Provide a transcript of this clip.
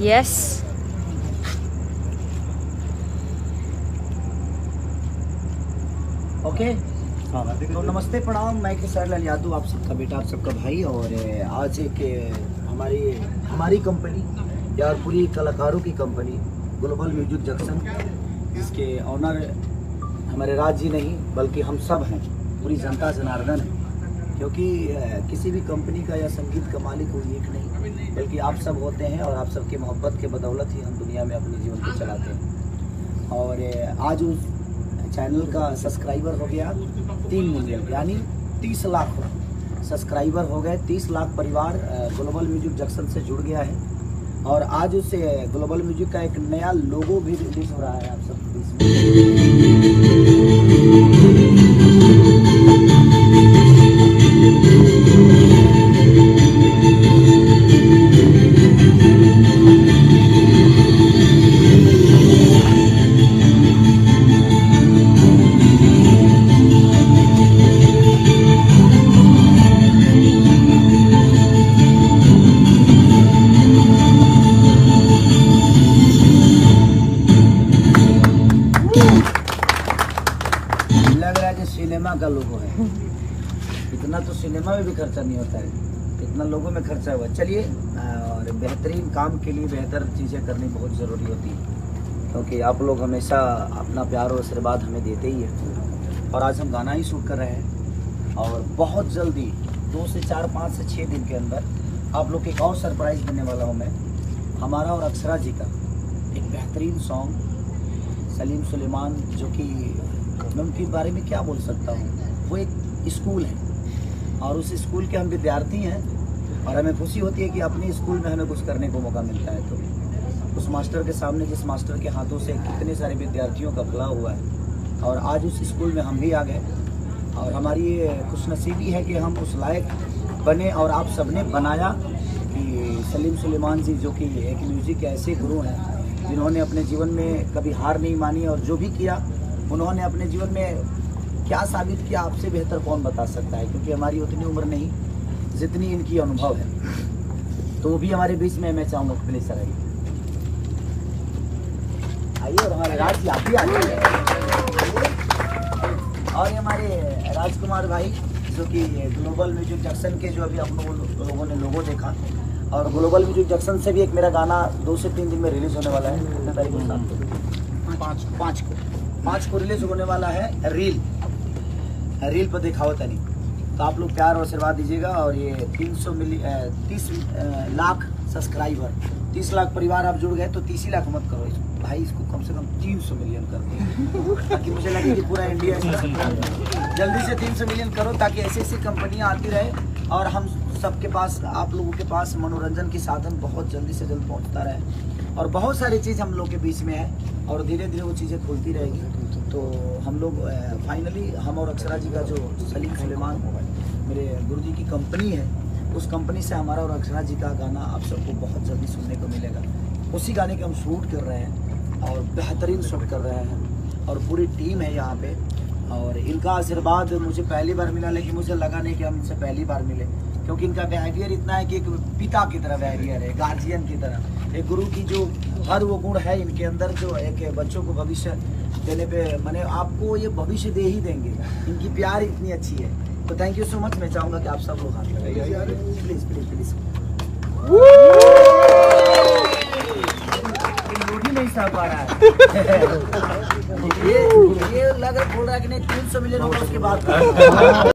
Yes okay तो नमस्ते प्रणाम, मैं खेसारी लाल यादव, आप सबका बेटा, आप सबका भाई। और आज एक हमारी कंपनी या पूरी कलाकारों की कंपनी ग्लोबल म्यूजिक जंक्शन, इसके ऑनर हमारे राज जी नहीं बल्कि हम सब हैं, पूरी जनता जनार्दन है। क्योंकि किसी भी कंपनी का या संगीत का मालिक कोई एक नहीं बल्कि आप सब होते हैं, और आप सबकी मोहब्बत के बदौलत ही हम दुनिया में अपने जीवन को चलाते हैं। और आज उस चैनल का सब्सक्राइबर हो गया 3 मिलियन, यानी 30 लाख सब्सक्राइबर हो गए। 30 लाख परिवार ग्लोबल म्यूजिक जंक्शन से जुड़ गया है। और आज उस ग्लोबल म्यूजिक का एक नया लोगो भी रिलीज हो रहा है आप सब लग रहा है कि सिनेमा का लोगो है। इतना तो सिनेमा में भी खर्चा नहीं होता है, इतना लोगों में खर्चा हुआ। चलिए, और बेहतरीन काम के लिए बेहतर चीज़ें करनी बहुत ज़रूरी होती है, क्योंकि आप लोग हमेशा अपना प्यार और आशीर्वाद हमें देते ही हैं। और आज हम गाना ही शूट कर रहे हैं, और बहुत जल्दी 2 से 4, 5 से 6 दिन के अंदर आप लोग एक और सरप्राइज़ देने वाला हूँ मैं। हमारा और अक्षरा जी का एक बेहतरीन सॉन्ग, सलीम सुलेमान, जो कि मैं उनके बारे में क्या बोल सकता हूँ। वो एक स्कूल है और उस स्कूल के हम विद्यार्थी हैं, और हमें खुशी होती है कि अपने स्कूल में हमें कुछ करने को मौका मिलता है। तो उस मास्टर के सामने, जिस मास्टर के हाथों से कितने सारे विद्यार्थियों का भला हुआ है, और आज उस स्कूल में हम भी आ गए। और हमारी खुशनसीबी है कि हम उस लायक बने, और आप सबने बनाया कि सलीम सुलेमान जी, जो कि एक म्यूजिक के ऐसे गुरु हैं जिन्होंने अपने जीवन में कभी हार नहीं मानी, और जो भी किया उन्होंने अपने जीवन में क्या साबित किया, आपसे बेहतर कौन बता सकता है। क्योंकि हमारी उतनी उम्र नहीं जितनी इनकी अनुभव है। तो वो भी हमारे बीच में, मैं चाहूँगा प्लीज सर आइए। और हमारे राज जी आप भी आइए। और ये हमारे राजकुमार भाई, जो कि ग्लोबल म्यूजिक जंक्शन के, जो अभी आप लोगों ने लोगो देखा, और ग्लोबल म्यूजिक जंक्शन से भी एक मेरा गाना 2 से 3 दिन में रिलीज होने वाला है। कितने तारीख को? 5 को रिलीज होने वाला है। रील पर दिखाओ तनी, तो आप लोग प्यार और आशीर्वाद दीजिएगा। और ये 30 लाख सब्सक्राइबर, 30 लाख परिवार आप जुड़ गए, तो 30 ही लाख मत करो भाई, इसको कम से कम 300 मिलियन कर दो, ताकि मुझे लगे कि पूरा इंडिया जल्दी से 300 मिलियन करो, ताकि ऐसी ऐसी कंपनियां आती रहे और हम सबके पास, आप लोगों के पास मनोरंजन की साधन बहुत जल्दी से जल्द पहुंचता रहे। और बहुत सारी चीज़ हम लोग के बीच में है, और धीरे धीरे वो चीज़ें खुलती रहेगी। तो हम लोग फाइनली, हम और अक्षरा जी का जो सलीम सुलेमान मेरे गुरुजी की कंपनी है, उस कंपनी से हमारा और अक्षरा जी का गाना आप सबको बहुत जल्दी सुनने को मिलेगा। उसी गाने के हम शूट कर रहे हैं, और बेहतरीन शूट कर रहे हैं, और पूरी टीम है यहाँ पे। और इनका आशीर्वाद मुझे पहली बार मिला, लेकिन मुझे लगा नहीं कि हम इनसे पहली बार मिले, क्योंकि इनका बिहेवियर इतना है कि एक पिता की तरह बिहेवियर है, गार्जियन की तरह। एक गुरु की जो हर वो गुण है इनके अंदर, जो एक बच्चों को भविष्य देने पे, मैंने आपको ये भविष्य दे ही देंगे। इनकी प्यार इतनी अच्छी है। तो थैंक यू सो मच। मैं चाहूँगा कि आप सब लोग हाथ लगाइए प्लीज़ प्लीज़ प्लीज़। नहीं सह पा रहा है ये लग रहा है, बोल रहा है कि नहीं 300 मिलियन होगा उसके बाद